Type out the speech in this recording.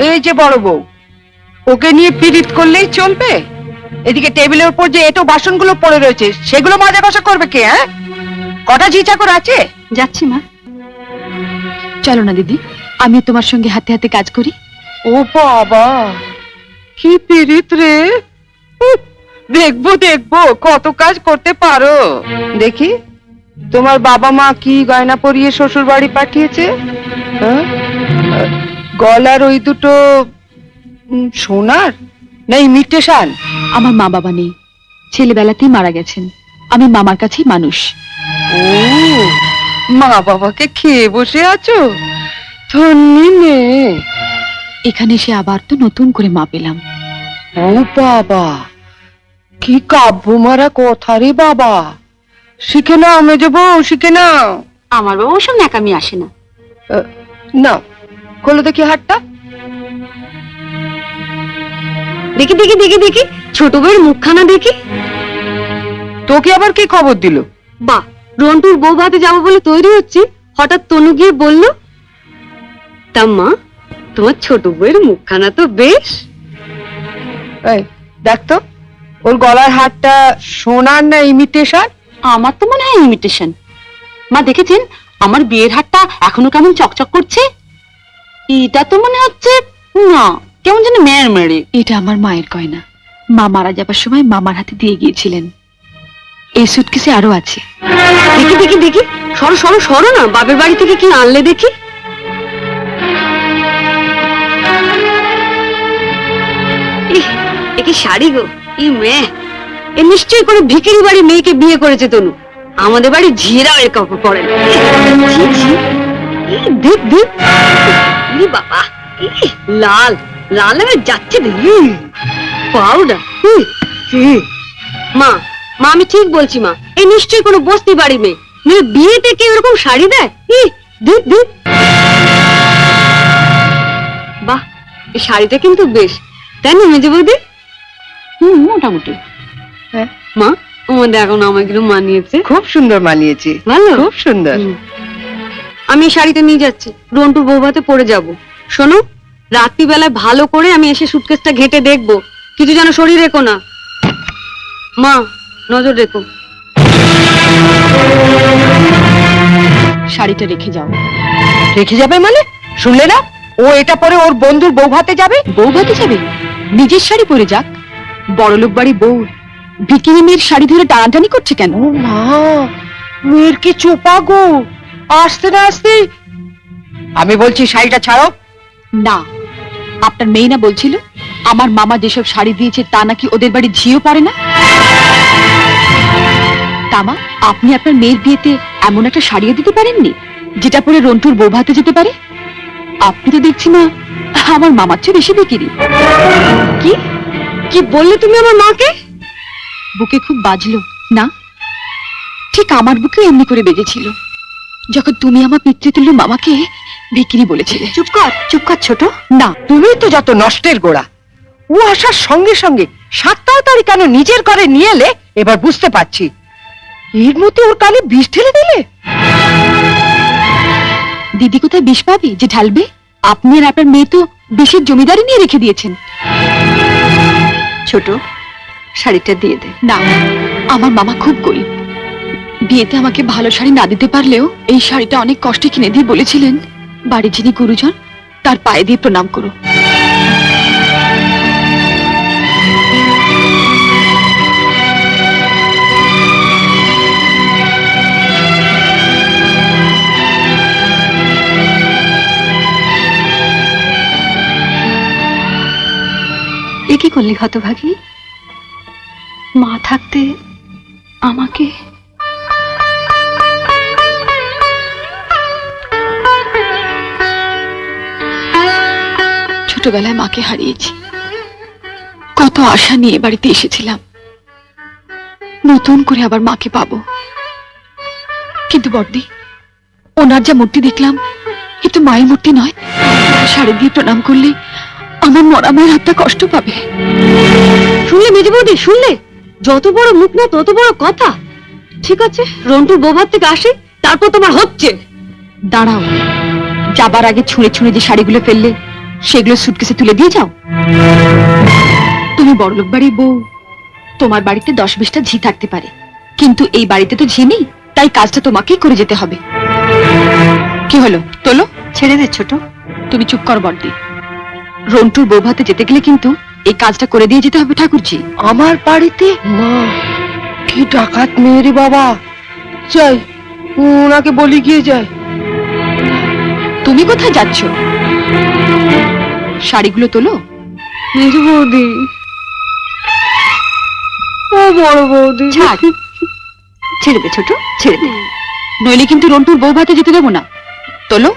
এই যে বড় বউ, ওকে নিয়ে পীড়িত করলেই চলবে? এদিকে টেবিলের উপর যে এটো বাসনগুলো পড়ে রয়েছে সেগুলো মাজা কষা করবে কে? হ্যাঁ, কটা ঝি চাকর আছে? যাচ্ছি মা। চলো না দিদি, আমি তোমার সঙ্গে হাতে হাতে কাজ করি। ও বাবা, কি পীড়িত রে! দেখবো দেখবো কত কাজ করতে পারো। দেখি তোমার বাবা মা কি গয়না পরিয়ে শ্বশুর বাড়ি পাঠিয়েছে। হ্যাঁ? গলার ওই দুটো সোনার না ইমিটেশন? আমার মা বাবা নেই, ছেলেবেলাতেই মারা গেছেন। আমি মামার কাছেই মানুষ। ও, মা বাবাকে খেয়ে বসে আছো? ধন্যি মেয়ে। এখানে এসে আবার তো নতুন করে মা পেলাম। ও বাবা, কি কাব্য মারা কথা রে বাবা! শিখে নাও মেজো বউ, শিখে নাও। আমার বাবা ওসব ন্যাকামি আসে না। না, খোলো দেখি হাতটা। দেখি দেখি দেখি দেখি, ছোট বউয়ের মুখখানা দেখি। তোকে আবার কি খবর দিল? বা, রন্টুর বউ ভাতে যাবো বলে তৈরি হচ্ছি, হঠাৎ তনু গিয়ে বলল, তা মা, তোমার ছোট বউয়ের মুখখানা তো বেশ। এই দেখ তো, ওর গলার হারটা সোনার না ইমিটেশন? আমার তো মনে হয় ইমিটেশন। মা দেখেছেন আমার বিয়ের হারটা এখনো কেমন চকচক করছে? এটা তো মনে হচ্ছে না, কেমন যেন মেয়ের মেরে। এটা আমার মায়ের গয়না, মা মারা যাবার সময় মামার হাতে দিয়ে গিয়েছিলেন। এই সুটকেসে আরো আছে। দেখি দেখি দেখি, সরো সরো সরো না, বাপের বাড়ি থেকে কি আনলে দেখি। এ কি শাড়ি গো! ই মেয়ে, এ নিশ্চয়ই করে ভিখারি বাড়ি মেয়েকে বিয়ে করেছে তনু। আমাদের বাড়ি ঝিরাও এর কাপড় পরে না। দেখ দেখ, বাবা, লাল লাল হয়ে যাচ্ছে পাউডার। মা মা, আমি ঠিক বলছি মা, এই নিশ্চয়ই কোনো বস্তি বাড়ি মেয়ে, মেয়ে বিয়েতে কেউ এরকম শাড়ি দেয়? দেখ দেখ, বাহ, এই শাড়িটা কিন্তু বেশ, তাই না মেজে বৌদি? মোটামুটি। হ্যাঁ মা, আমাদের এখন আমাগুলো মানিয়েছে। খুব সুন্দর মানিয়েছে, ভালো, খুব সুন্দর। আমি এই শাড়িটা নিয়ে যাচ্ছি, রন্টুর বউ ভাতে পরে যাব। শোনো, রাত্রিবেলায় ভালো করে আমি এসে সুটকেসটা ঘেটে দেখবো, কিছু যেন শরীর রেখো না। মা, নজর রেখো। শাড়িটা রেখে যাও। রেখে যাবে মানে? শুনলে না, ও এটা পরে ওর বন্ধুর বউ ভাতে যাবে। বউ ভাতে যাবে? নিজের শাড়ি পরে যাক। বড়লোক বাড়ি বউ ভিকিরি মেয়ের শাড়ি ধরে টানাটানি করছে কেন? ও মা, মেয়ের কি চোপা গো! আসতে না আসতে। আমি বলছি শাড়িটা ছাড়ো। না, আপনার মেয়ে না বলছিল আমার মামা যেসব শাড়ি দিয়েছে তা নাকি ওদের বাড়ি ঝিও পড়ে না? তামা, আপনি আপনার মেয়ের বিয়েতে এমন একটা শাড়িও দিতে পারেননি যেটা পরে রন্টুর বউ ভাতে যেতে পারে? আপনি তো দেখছি না আমার মামার চেয়ে বেশি বিকিরি। কি কি বললে তুমি আমার মাকে? বুকে খুব বাজলো না? ঠিক আমার বুকে এমনি করে বেজেছিল যখন তুমি আমার পিতৃতুল্য মামাকে বিক্রি বলেছিলে। চুপ কর ছোট। না, তুমি তো যত নষ্টের গোড়া। ও আসার সঙ্গে সঙ্গে 7 তাড়াতাড়ি কেন নিজের ঘরে নিয়ে এলে এবার বুঝতে পারছি। এর মধ্যে ওর কানে বিষ ঢেলে দিলে। দিদি কোথায় বিষ পাবে যে ঢালবে? আপনি আর আপনার মেয়ে তো বিষের জমিদারি নিয়ে রেখে দিয়েছেন। ছোট, শাড়িটা দিয়ে দে। না, আমার মামা খুব গরিব, বিয়েতে আমাকে ভালো শাড়ি না দিতে পারলেও এই শাড়িটা অনেক কষ্টে কিনে দিয়ে বলেছিলেন, বাড়ি যিনি গুরুজন তার পায়ে দিয়ে প্রণাম করো। এ কি করলি হতভাগী? মা থাকতে আমাকে ছোটবেলায় মাকে হারিয়েছি, কত আশা নিয়ে বাড়িতে এসেছিলাম, নতুন করে আবার মাকে পাবো। কিন্তু বড়দি, ওনার যা মূর্তি দেখলাম এ তো মায়ের মূর্তি নয়। শাড়ি দিয়ে প্রণাম করলে আমার মরা মায়ের হাতটা কষ্ট পাবে। শুনলে মেজে বৌদি, শুনলে? যত বড় মুখ না তত বড় কথা। ঠিক আছে, রন্টুর বৌভাত থেকে আসে, তারপর তোমার হচ্ছে। দাঁড়াও, যাবার আগে ছুঁড়ে ছুঁড়ে যে শাড়িগুলো ফেললে সেগুলো সুটকেসে তুলে দিয়ে যাও। তুমি বড়লোক বাড়ির বউ, তোমার বাড়িতে 10-20টা ঝি থাকতে পারে, কিন্তু এই বাড়িতে তো ঝি নেই, তাই কাজটা তোমাকেই করে যেতে হবে। কি হলো, তোলো। ছেড়ে দে ছোট। তুমি চুপ কর বড়দি। রন্টুর বউ ভাতে যেতে গেলে কিন্তু এই কাজটা করে দিয়ে যেতে হবে ঠাকুরজি। আমার বাড়িতে? মা, কি ডাকাত মেয়ে রে বাবা। যাই, ওনাকে বলি গিয়ে যায়। তুমি কোথায় যাচ্ছ? শাড়িগুলো তোলো। মেজো বৌদি, ও বড় বৌদি, ছাড়, ছেড়ে দে ছোট, ছেড়ে দে, নইলে কিন্তু রন্টুর বউ ভাতে যেতে দেবো না। তোলো।